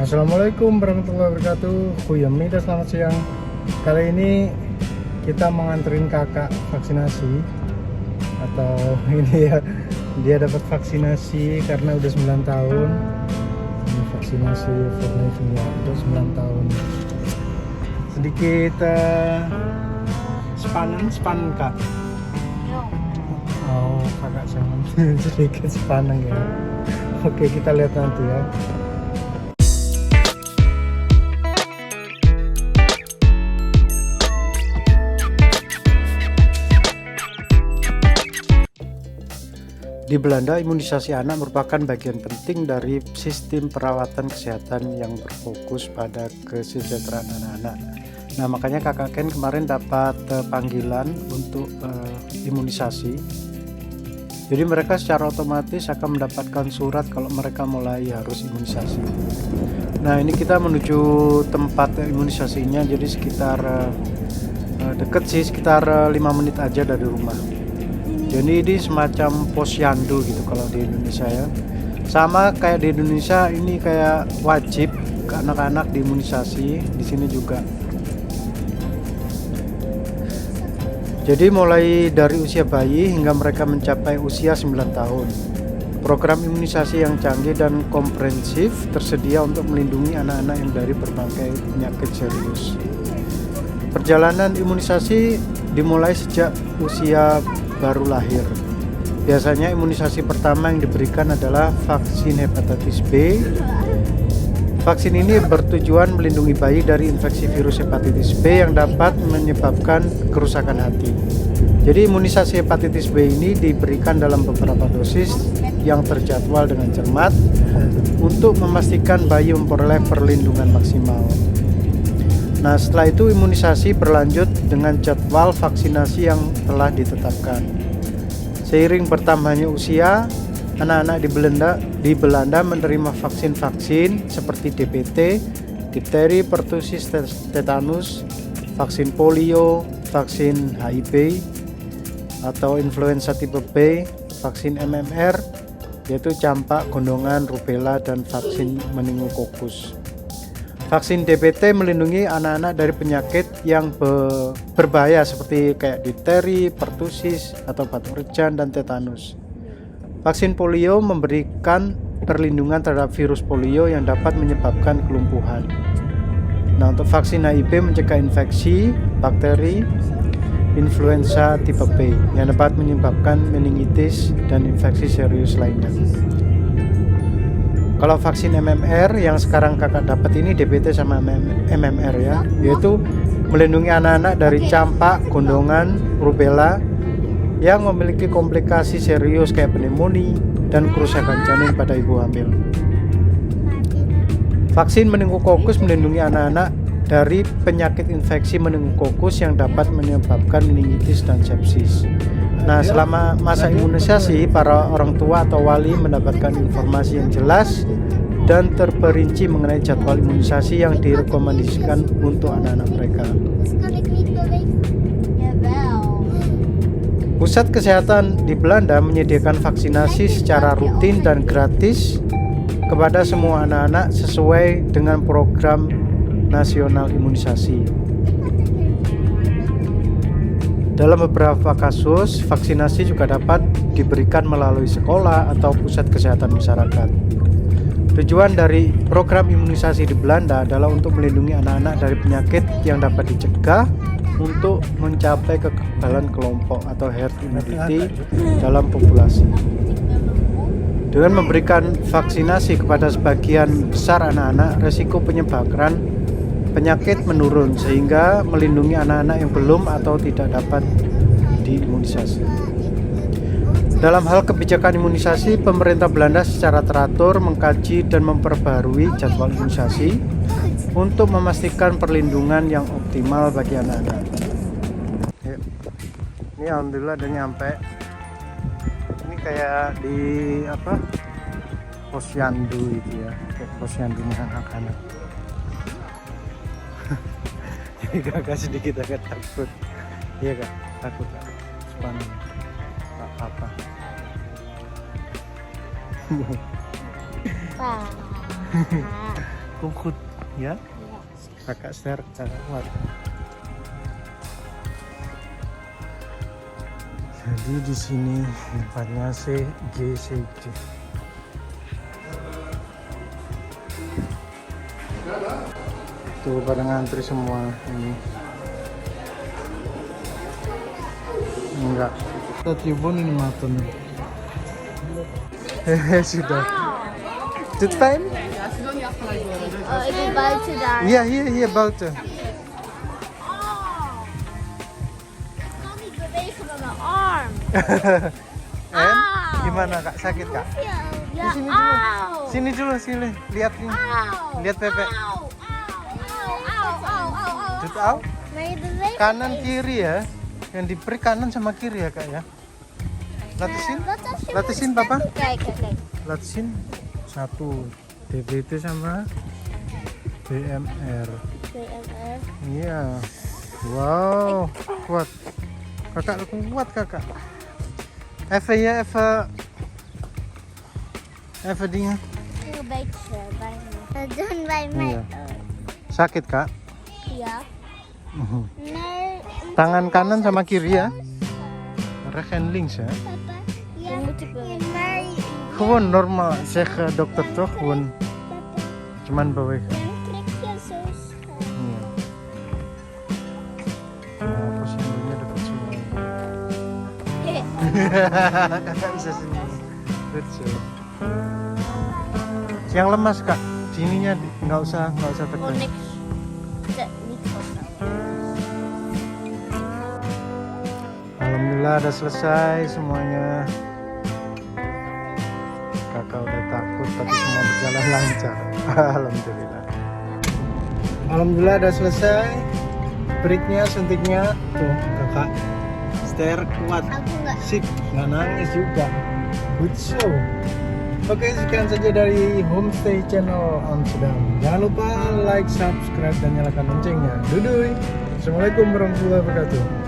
Assalamualaikum warahmatullahi wabarakatuh. Goedemiddag, selamat siang. Kali ini kita menganterin kakak vaksinasi, atau ini ya, dia dapat vaksinasi karena udah 9 tahun. Ini vaksinasi Furnivia udah 9 tahun. Sedikit span kak. Oh kakak jangan sedikit sepaneng ya. Oke, kita lihat nanti ya. Di Belanda, imunisasi anak merupakan bagian penting dari sistem perawatan kesehatan yang berfokus pada kesejahteraan anak-anak. Nah, makanya kakak Ken kemarin dapat panggilan untuk imunisasi. Jadi mereka secara otomatis akan mendapatkan surat kalau mereka mulai harus imunisasi. Nah, ini kita menuju tempat imunisasinya, jadi sekitar deket sih, sekitar 5 menit aja dari rumah. Jadi ini semacam posyandu gitu kalau di Indonesia ya. Sama kayak di Indonesia, ini kayak wajib ke anak-anak diimunisasi, di sini juga. Jadi mulai dari usia bayi hingga mereka mencapai usia 9 tahun. Program imunisasi yang canggih dan komprehensif tersedia untuk melindungi anak-anak yang dari berbagai penyakit serius. Perjalanan imunisasi dimulai sejak usia baru lahir. Biasanya imunisasi pertama yang diberikan adalah vaksin hepatitis B. Vaksin ini bertujuan melindungi bayi dari infeksi virus hepatitis B yang dapat menyebabkan kerusakan hati. Jadi imunisasi hepatitis B ini diberikan dalam beberapa dosis yang terjadwal dengan cermat untuk memastikan bayi memperoleh perlindungan maksimal. Nah, setelah itu imunisasi berlanjut dengan jadwal vaksinasi yang telah ditetapkan. Seiring bertambahnya usia, anak-anak di Belanda menerima vaksin-vaksin seperti DPT, difteri, pertusis, tetanus, vaksin polio, vaksin HIV atau influenza tipe B, vaksin MMR yaitu campak, gondongan, rubella, dan vaksin meningokokus. Vaksin DPT melindungi anak-anak dari penyakit yang berbahaya seperti kayak difteri, pertusis, atau batuk rejan, dan tetanus. Vaksin polio memberikan perlindungan terhadap virus polio yang dapat menyebabkan kelumpuhan. Nah, untuk vaksin HIV mencegah infeksi bakteri influenza tipe B yang dapat menyebabkan meningitis dan infeksi serius lainnya. Kalau vaksin MMR yang sekarang kakak dapat ini DPT sama MMR ya, yaitu melindungi anak-anak dari campak, gondongan, rubella yang memiliki komplikasi serius kayak pneumonia dan kerusakan janin pada ibu hamil. Vaksin meningokokus melindungi anak-anak dari penyakit infeksi meningokokus yang dapat menyebabkan meningitis dan sepsis. Nah, selama masa imunisasi, para orang tua atau wali mendapatkan informasi yang jelas dan terperinci mengenai jadwal imunisasi yang direkomendasikan untuk anak-anak mereka. Pusat kesehatan di Belanda menyediakan vaksinasi secara rutin dan gratis kepada semua anak-anak sesuai dengan program nasional imunisasi. Dalam beberapa kasus, vaksinasi juga dapat diberikan melalui sekolah atau pusat kesehatan masyarakat. Tujuan dari program imunisasi di Belanda adalah untuk melindungi anak-anak dari penyakit yang dapat dicegah untuk mencapai kekebalan kelompok atau herd immunity dalam populasi. Dengan memberikan vaksinasi kepada sebagian besar anak-anak, resiko penyebaran penyakit menurun sehingga melindungi anak-anak yang belum atau tidak dapat diimunisasi. Dalam hal kebijakan imunisasi, pemerintah Belanda secara teratur mengkaji dan memperbarui jadwal imunisasi untuk memastikan perlindungan yang optimal bagi anak-anak. Ini alhamdulillah udah nyampe. Ini kayak di posyandu itu ya, kayak posyandunya anak-anak. Jadi kakak sedikit agak takut. Iya kak, takut kak. Sepanjang apa? Kuat ya. Kakak Esther, kakak kuat. Jadi di sini tempatnya CGCG. Tuh pada ngantri semua ini. Enggak. Tatibun ini matun. Hehe sudah. It's fine? Itu buiten daar. Iya buiten. Oh. Ik kan niet bewegen met mijn arm. En gimana kak, sakit kak? Ja, Sini dulu. auw. Sini dulu, sini. Lihat ini. Auw. Lihat Pepe. Auw, auw. Doet au? Maar je beweegt Kanan niet. kiri ya. Yang diberi kanan sama kiri ya kak ya. Laten zien. Wat als je Laten moet zien papa. Kijk. Laten zien. Satu. DBT sama BMR. BMR. Iya. Wow. Kuat. Kakak kuat kakak. Even ya, even dingen. Een beetje bij me. Dat doen bij mij Iya. ook. Sakit kak? Ja. Nee. Tangan kanan sama kiri ya. Rechts en links hè. Papa. Ja. Moet ik bewegen. Maar Gewoon normaal, zeg dokter toch? Gewoon cuman bewegen. trek je zo scherp. Iya. Nah, posisinya dekat semua. Kakak bisa sendiri. Betul. Yang lemas kak, sininya nggak usah Gewoon tekan. niks. Niet vasthouden. Alhamdulillah udah selesai semuanya. Kakak udah takut tapi semua berjalan lancar. Alhamdulillah. Alhamdulillah udah selesai. Breaknya, suntiknya tuh kakak. Esther kuat. Aku nggak. Sip, nggak nangis juga. Good show. Oke, sekian saja dari Homestay Channel Amsterdam. Jangan lupa like, subscribe, dan nyalakan loncengnya. Duduy. Assalamualaikum warahmatullahi wabarakatuh.